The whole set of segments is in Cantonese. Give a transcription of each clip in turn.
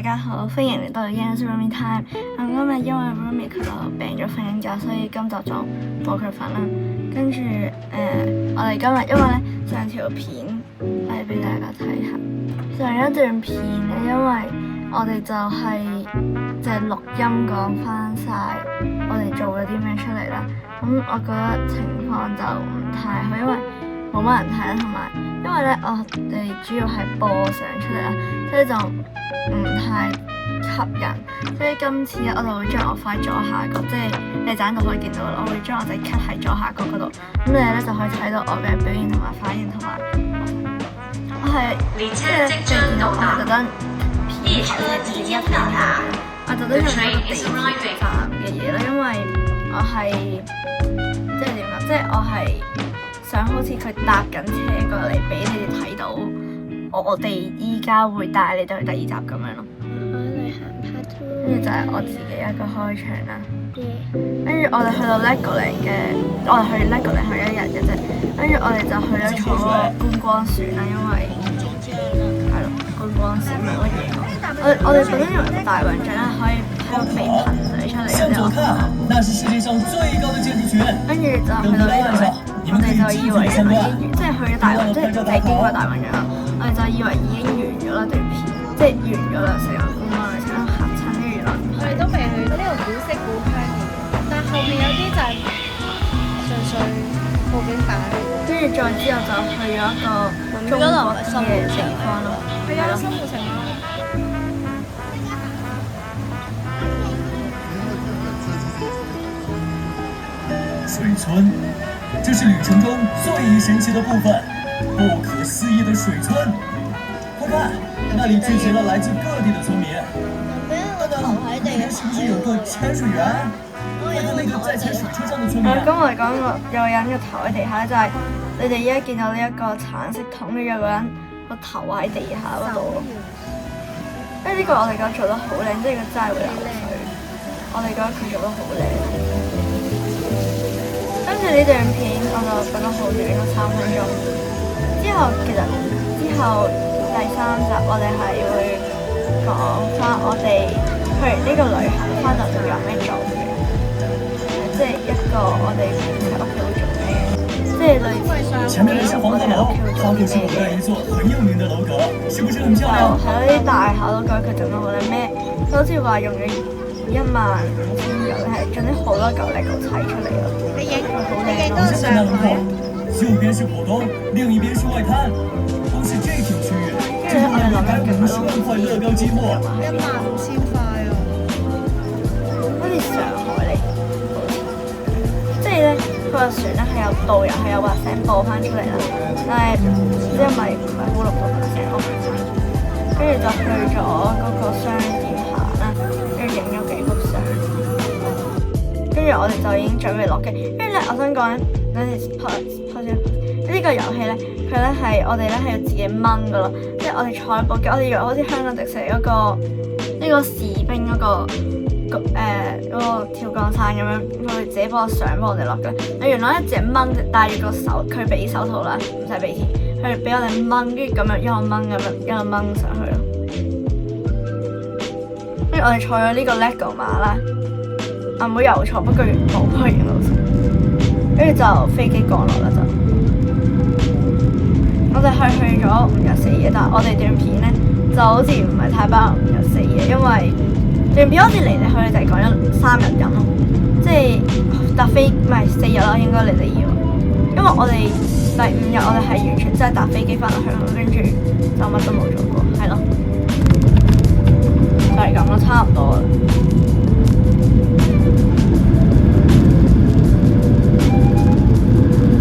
大家好，歡迎嚟到 Yan's Roomie Time。咁今日因為 Roomie 佢就病咗瞓緊覺，所以今集就冇佢瞓啦。跟住我哋今日因為咧上條片嚟俾大家睇下，上一段片咧，因為我哋就係即係錄音講翻晒我哋做咗啲咩出嚟啦。咁我覺得情況就唔太好，因為冇乜人睇啦，同埋因為咧我哋主要係播相出嚟啦，所以就唔太吸引。所以今次咧我就會將我放喺左下角，即係你盞度可以見到啦。我會將我隻 cut 喺左下角嗰度，咁你咧就可以睇到我嘅表現同埋反應，同埋我係即係你見到我係特登片頭寫自己一片嘅，我特登用咗一個地鐵站嘅嘢啦，因為我係即係點啊，即係我係想好似佢搭緊車過嚟俾你哋睇到，我哋依家會帶你哋去第二集咁樣咯。旅行 part two， 跟住就係我自己一個開場啦。跟住我哋去到 Legoland 嘅，我哋去 Legoland 去一日嘅啫。跟住我哋就去咗坐個觀光船啦，因為係咯觀光船冇乜嘢講。我哋本身以為個大笨象咧可以喺度飛噴水出嚟嘅，向左看，那是世界上最高的建築群。跟住就去到呢度咧，我哋就以為已經即係去咗大笨，即係就係經過大笨象啦。我哋就以為已經完咗啦段片，即係完咗啦成個觀光旅程都嚇親，跟住原來唔係。我哋都未去到呢個古色古香嘅嘢，但後面有啲就係純粹佈景板。跟住再之後就去咗一個中國嘅地方咯，係啊，生活城咯。水村，這是旅程中最神奇的部分，不可思議的水村。快看，那裡聚集了來自各地的村民。那邊是不是有個潛水員？快看那個在踩水車上的村民。咁我哋講個有個人嘅頭喺地下，就係你哋依家見到呢一個橙色桶，跟住有個人個頭喺地下嗰度咯。因為呢個我哋覺得做得好靚，即係佢真係會流水。我哋覺得佢做得好靚。跟住呢段片我就覺得好短咯，3分鐘。之後第3集我哋係會講翻我哋去完呢個旅行翻嚟仲有咩做嘅，即係一個我哋喺屋企會做咩嘅，即係類似前面那是黃閣樓，它就是我們一座很有名的樓閣，是不是很漂亮？係咯，啲大廈都覺得佢整得好靚咩？佢好似話用咗15000嚿，係總之好多嚿嚟砌出嚟咯。你影好靚幾多咯！相啊？右邊是浦東，另一邊是外灘，光是這片區域，就能讓50萬塊樂高積木。15000塊啊！好似上海嚟，即係咧，佢個船咧係有導遊係有把聲播翻出嚟啦，但係唔知係咪唔係好錄到把聲咯。跟住就去咗嗰個商店行啦，跟住影咗幾幅相，跟住我哋就已經準備落機。跟住咧，我想講咧，等陣pause先。呢個遊戲咧，佢咧係我哋咧係要自己掹噶咯，即係我哋坐喺部機，我哋以為好似香港迪士尼嗰個呢個士兵嗰個跳降傘咁樣，佢自己幫我上幫我哋落嘅。原來咧自己掹，戴住個手，佢俾手套啦，唔使俾錢，佢俾我哋掹，跟住咁樣一路掹咁樣一路掹上去咯。跟住我哋坐咗呢個 LEGO 馬啦，阿妹又坐，不過冇不過老師，跟住就飛機降落啦就。我哋係去咗5日4夜，但係我哋段片咧就好似唔係太包5日4夜，因為段片好似嚟嚟去去就係講咗3日咁咯，即係搭飛唔係4日啦，應該你哋以為，因為我哋第5日我哋係完全真係搭飛機翻嚟香港，跟住就乜都冇做過，係咯，就係咁咯，差唔多啦。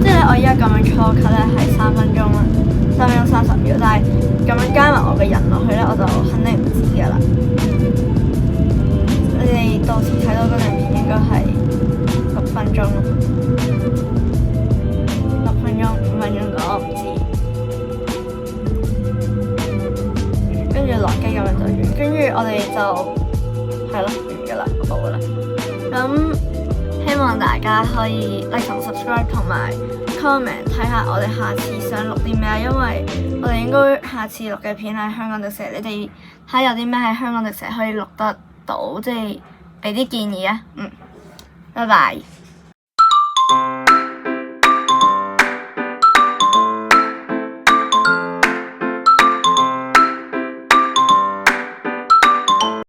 即係咧，我依家咁樣初級咧係3分鐘啦，3分鐘30秒，但係咁樣加埋我嘅人落去咧，我就肯定唔止噶啦。你哋到時睇到嗰段片應該係6分鐘咯，6分鐘5分鐘講唔知。跟住落機咁樣就完，跟住我哋就係咯完噶啦，好噶啦。咁希望大家可以 like 同 subscribe 同埋 comment 睇下我哋下次想錄啲咩，因為我哋應該下次錄嘅片係香港迪士尼，你哋睇下有啲咩喺香港迪士尼可以錄得到，即係俾啲建議啊。拜拜。